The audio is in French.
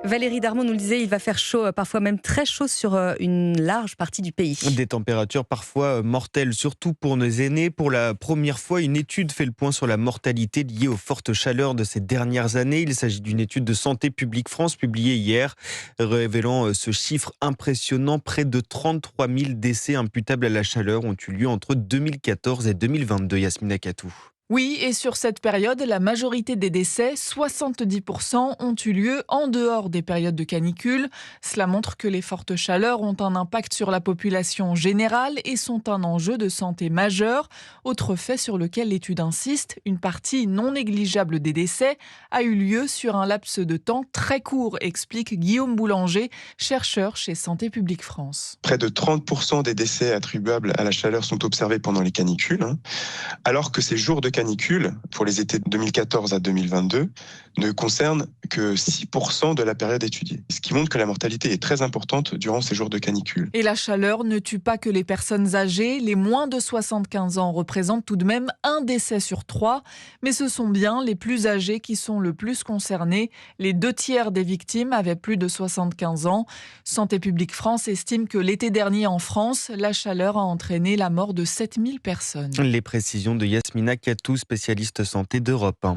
Valérie Darmon nous le disait, il va faire chaud, parfois même très chaud sur une large partie du pays. Des températures parfois mortelles, surtout pour nos aînés. Pour la première fois, une étude fait le point sur la mortalité liée aux fortes chaleurs de ces dernières années. Il s'agit d'une étude de Santé publique France publiée hier, révélant ce chiffre impressionnant. Près de 33 000 décès imputables à la chaleur ont eu lieu entre 2014 et 2022. Yasmina Katou. Oui, et sur cette période, la majorité des décès, 70%, ont eu lieu en dehors des périodes de canicule. Cela montre que les fortes chaleurs ont un impact sur la population générale et sont un enjeu de santé majeur. Autre fait sur lequel l'étude insiste, une partie non négligeable des décès a eu lieu sur un laps de temps très court, explique Guillaume Boulanger, chercheur chez Santé publique France. Près de 30% des décès attribuables à la chaleur sont observés pendant les canicules, alors que ces jours de canicule, pour les étés 2014 à 2022, ne concernent que 6% de la période étudiée. Ce qui montre que la mortalité est très importante durant ces jours de canicule. Et la chaleur ne tue pas que les personnes âgées. Les moins de 75 ans représentent tout de même un décès sur 3. Mais ce sont bien les plus âgés qui sont le plus concernés. Les 2/3 des victimes avaient plus de 75 ans. Santé publique France estime que l'été dernier en France, la chaleur a entraîné la mort de 7000 personnes. Les précisions de Yasmina Katou, spécialiste santé d'Europe 1.